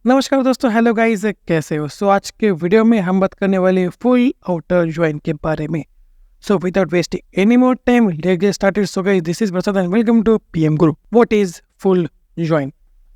नमस्कार दोस्तों, hello guys, कैसे हो? आज के वीडियो में हम बात करने वाले फुल आउटर ज्वाइन के बारे में। Without wasting any more time, let's get started. So guys, this is Prasad and welcome to PM Guru. What is full join?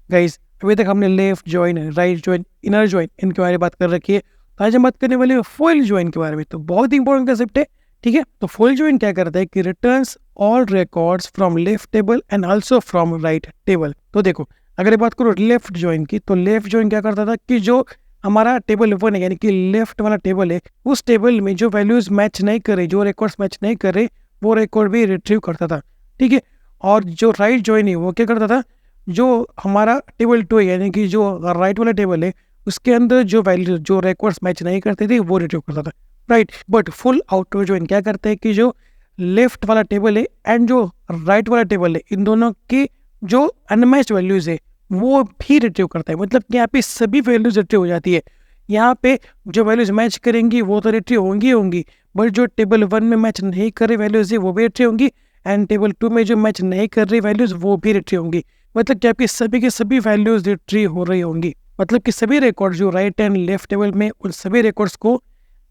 Guys, अभी तक हमने left join, right join, inner join, इनके बारे में बात कर रखी है। तो आज हम बात करने वाले फुल ज्वाइन के बारे में। तो बहुत ही इंपॉर्टेंट कंसेप्ट है, ठीक है। तो फुल ज्वाइन क्या करता है कि returns all records from left table and also from right table. तो देखो, अगर ये बात करो लेफ्ट ज्वाइन की, तो लेफ्ट ज्वाइन क्या करता था कि जो हमारा टेबल वन है, यानी कि लेफ्ट वाला टेबल है, उस टेबल में जो वैल्यूज मैच नहीं कर रहे, जो रिकॉर्ड्स मैच नहीं कर रहे, वो रिकॉर्ड भी रिट्रीव करता था, ठीक है। और जो राइट ज्वाइन है वो क्या करता था, जो हमारा टेबल टू है, यानी कि जो राइट वाला टेबल है, उसके अंदर जो वैल्यू, जो रिकॉर्ड्स मैच नहीं करते थे, वो रिट्रीव करता था, right. But full outer join क्या करता है कि जो लेफ्ट वाला टेबल है एंड जो राइट वाला टेबल है, इन दोनों की जो अनमैच्ड वैल्यूज है वो भी रिट्रीव करता है। मतलब कि यहाँ पे सभी वैल्यूज रिट्रीव हो जाती है। यहाँ पे जो वैल्यूज मैच करेंगी वो तो रिट्रीव होंगी, बट जो टेबल वन में मैच नहीं कर रही वैल्यूज है वो भी रिट्रीव होंगी, एंड टेबल टू में जो मैच नहीं कर रही वैल्यूज वो भी रिट्रीव होंगी। मतलब कि आपकी सभी के सभी वैल्यूज रिट्रीव हो रही होंगी। मतलब कि सभी रिकॉर्ड जो राइट एंड लेफ्ट टेबल में, उन सभी रिकॉर्ड्स को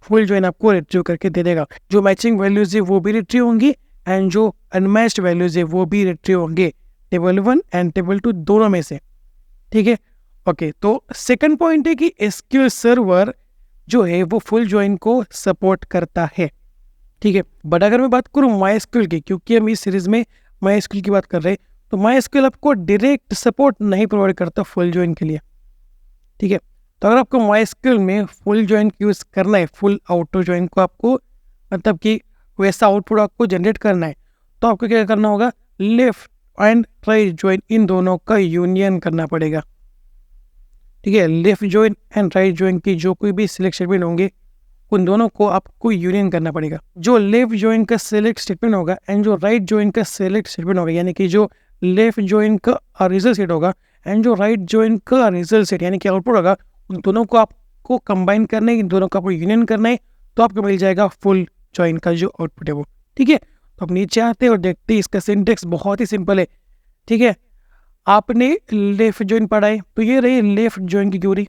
फुल ज्वाइन आपको रिट्रीव करके दे देगा। जो मैचिंग वैल्यूज है वो भी रिट्रीव होंगी, एंड जो अनमैच्ड वैल्यूज है वो भी रिट्रीव होंगे, table one and table two दोनों में से, ठीक है। ओके, तो सेकंड पॉइंट है कि एसक्यूएल सर्वर जो है वो फुल ज्वाइन को सपोर्ट करता है, ठीक है। बट अगर मैं बात करूँ माइस्क्यूएल की, क्योंकि हम इस सीरीज में माइस्क्यूएल की बात कर रहे हैं, तो माइस्क्यूएल आपको डायरेक्ट सपोर्ट नहीं प्रोवाइड करता फुल ज्वाइन के लिए, ठीक है। तो अगर आपको माइस्क्यूएल में फुल ज्वाइन यूज करना है, फुल आउटर ज्वाइन को आपको, मतलब कि वैसा आउटपुट आपको जनरेट करना है, तो आपको क्या करना होगा, left and right join in दोनों का यूनियन करना पड़ेगा, ठीक है। Left join and right join की जो कोई भी सिलेक्ट स्टेटमेंट होंगे, उन दोनों को आपको यूनियन करना पड़ेगा। जो लेफ्ट ज्वाइन का सिलेक्ट स्टेटमेंट होगा एंड जो राइट ज्वाइन का सिलेक्ट स्टेटमेंट होगा, यानी कि जो लेफ्ट ज्वाइन का रिजल्ट सेट होगा एंड जो राइट ज्वाइन का रिजल्ट सेट यानी कि आउटपुट होगा, उन दोनों को आपको कंबाइन करना है, इन दोनों को आपको यूनियन करना है, तो आपको मिल जाएगा फुल ज्वाइन का जो आउटपुट है वो, ठीक है। तो अब नीचे आते हैं और देखते हैं, इसका सिंटेक्स बहुत ही सिंपल है, ठीक है। आपने लेफ्ट ज्वाइन पढ़ा है, तो ये रही लेफ्ट ज्वाइन की क्यूरी,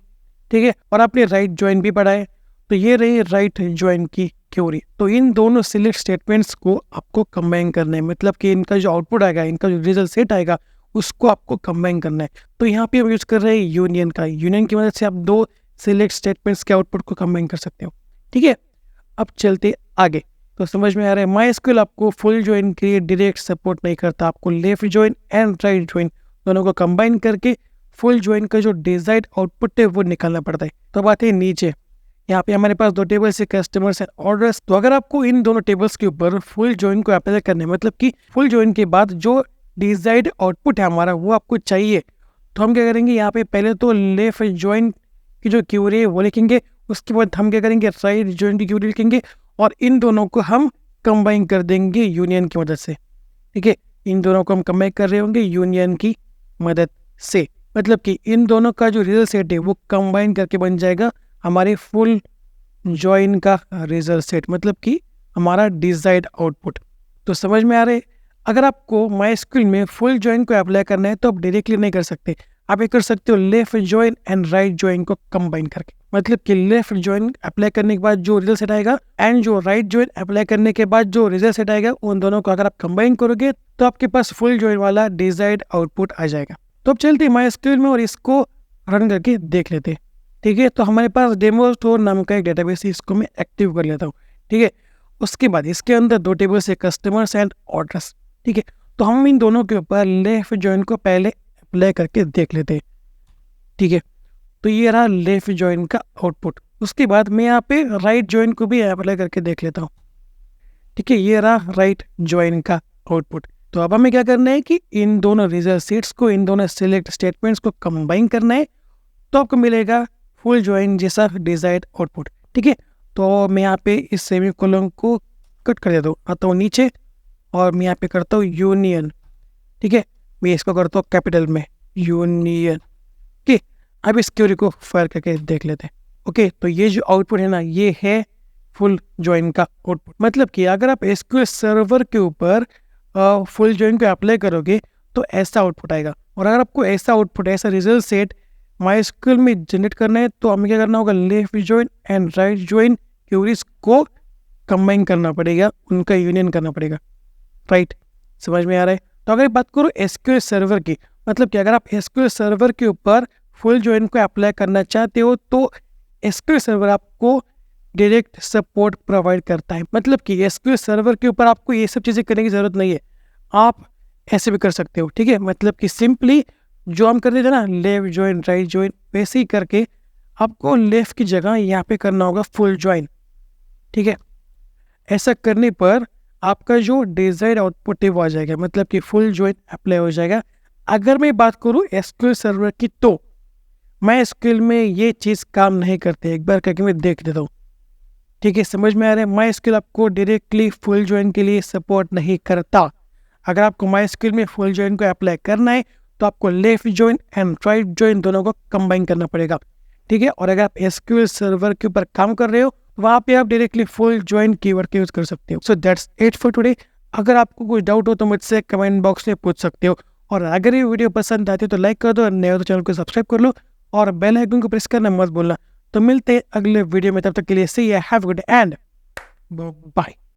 ठीक है। और आपने राइट ज्वाइन भी पढ़ा है, तो ये रही राइट ज्वाइन की क्यूरी। तो इन दोनों सिलेक्ट स्टेटमेंट्स को आपको कंबाइन करना है, मतलब कि इनका जो आउटपुट आएगा, इनका जो रिजल्ट सेट आएगा, उसको आपको कंबाइन करना है। तो यहाँ पे हम यूज कर रहे हैं यूनियन का। यूनियन की मदद से आप दो सिलेक्ट स्टेटमेंट्स के आउटपुट को कंबाइन कर सकते हो, ठीक है। अब चलते आगे। तो समझ में आ रहा है, माइस्क्यूएल आपको फुल ज्वाइन के लिए डायरेक्ट सपोर्ट नहीं करता, आपको left join and right join दोनों को कंबाइन करके फुल ज्वाइन का जो डिजायर्ड आउटपुट है वो निकालना पड़ता है। तो बात है नीचे, यहाँ पे हमारे पास दो टेबल्स है, कस्टमर्स एंड ऑर्डर्स। तो अगर आपको इन दोनों टेबल्स के ऊपर फुल ज्वाइन को अप्लाई करना है, मतलब कि फुल ज्वाइन के बाद जो डिजायर्ड आउटपुट है हमारा वो आपको चाहिए, तो हम क्या करेंगे, यहाँ पे पहले तो लेफ्ट ज्वाइन की जो क्यूरी है वो लिखेंगे, उसके बाद हम क्या करेंगे, राइट ज्वाइन की क्यूरी लिखेंगे, और इन दोनों को हम कंबाइन कर देंगे यूनियन की मदद से, ठीक है। इन दोनों को हम कंबाइन कर रहे होंगे यूनियन की मदद से, मतलब कि इन दोनों का जो रिजल्ट सेट है वो कंबाइन करके बन जाएगा हमारे फुल ज्वाइन का रिजल्ट सेट, मतलब कि हमारा डिजायर्ड आउटपुट। तो समझ में आ रहा है, अगर आपको माइस्क्यूएल में फुल ज्वाइन को अप्लाई करना है तो आप डायरेक्टली नहीं कर सकते, आप ये कर सकते हो left join and right join को कंबाइन करके। मतलब कि लेफ्ट ज्वाइन अप्लाई करने के बाद जो रिजल्ट सेट आएगा एंड जो राइट ज्वाइन अप्लाई करने के बाद जो रिजल्ट सेट आएगा, उन दोनों को अगर आप कंबाइन करोगे तो आपके पास फुल ज्वाइन वाला डिजायर्ड आउटपुट आ जाएगा। तो अब चलते हैं माइस्क्यूएल में और इसको रन करके देख लेते हैं, ठीक है। तो हमारे पास डेमो स्टोर नाम का एक डेटाबेस है, इसको मैं एक्टिव कर लेता हूँ, ठीक है। उसके बाद इसके अंदर दो टेबल्स है, कस्टमर्स एंड ऑर्डर्स, ठीक है। तो हम इन दोनों के ऊपर लेफ्ट ज्वाइन को पहले अप्लाई करके देख लेते हैं, ठीक है। तो ये रहा लेफ्ट ज्वाइन का आउटपुट। उसके बाद मैं यहाँ पे राइट ज्वाइन को भी अप्लाई करके देख लेता हूँ, ठीक है। ये रहा राइट ज्वाइन का आउटपुट। तो अब हमें क्या करना है कि इन दोनों रिजल्ट सीट्स को, इन दोनों सिलेक्ट स्टेटमेंट्स को कंबाइन करना है, तो आपको मिलेगा फुल ज्वाइन जैसा डिजायर्ड आउटपुट, ठीक है। तो मैं यहाँ पे इस सेमीकोलन को कट कर देता हूँ, आता हूँ नीचे और मैं यहाँ पे करता हूँ यूनियन, ठीक है। मैं इसको करता हूँ कैपिटल में यूनियन, ठीक। अब इस क्यूरी को फायर करके देख लेते हैं, ओके। तो ये जो आउटपुट है ना, ये है फुल ज्वाइन का आउटपुट। मतलब कि अगर आप एसक्यूएल सर्वर के ऊपर फुल ज्वाइन को अप्लाई करोगे तो ऐसा आउटपुट आएगा, और अगर आपको ऐसा आउटपुट, ऐसा रिजल्ट सेट MySQL में जनरेट करना है तो हमें क्या करना होगा, left join and right join queries को कंबाइन करना पड़ेगा, उनका यूनियन करना पड़ेगा, राइट। समझ में आ रहा है। तो अगर बात करूँ एसक्यूएल सर्वर की, मतलब कि अगर आप एसक्यूएल सर्वर के ऊपर फुल ज्वाइन को अप्लाई करना चाहते हो तो एसक्यूएल सर्वर आपको डायरेक्ट सपोर्ट प्रोवाइड करता है। मतलब कि एसक्यूएल सर्वर के ऊपर आपको ये सब चीज़ें करने की ज़रूरत नहीं है, आप ऐसे भी कर सकते हो, ठीक है। मतलब कि सिंपली जो हम करते थे ना, लेफ्ट ज्वाइन राइट ज्वाइन, वैसे ही करके आपको लेफ्ट की जगह यहाँ पे करना होगा फुल ज्वाइन, ठीक है। ऐसा करने पर आपका जो डिजायर्ड आउटपुट है वो आ जाएगा, मतलब कि फुल ज्वाइन अप्लाई हो जाएगा। अगर मैं बात करूँ एसक्यूएल सर्वर की तो MySQL में ये चीज़ काम नहीं करते, एक बार करके मैं देख देता हूँ, ठीक है। समझ में आ रहा है। MySQL आपको डायरेक्टली फुल ज्वाइन के लिए सपोर्ट नहीं करता। अगर आपको MySQL में फुल ज्वाइन को अप्लाई करना है तो आपको left join and right join दोनों को कंबाइन करना पड़ेगा, ठीक है। और अगर आप एसक्यूएल सर्वर के ऊपर काम कर रहे हो वहाँ पे आप डायरेक्टली फुल ज्वाइन कीवर्ड का यूज कर सकते हो। So that's it for today. अगर आपको कोई डाउट हो तो मुझसे कमेंट बॉक्स में पूछ सकते हो, और अगर ये वीडियो पसंद आती है तो लाइक कर दो, और नए हो तो चैनल को सब्सक्राइब कर लो और बेल आइकन को प्रेस करना मत भूलना। तो मिलते हैं अगले वीडियो में, तब तक के लिए see you, have a good and bye.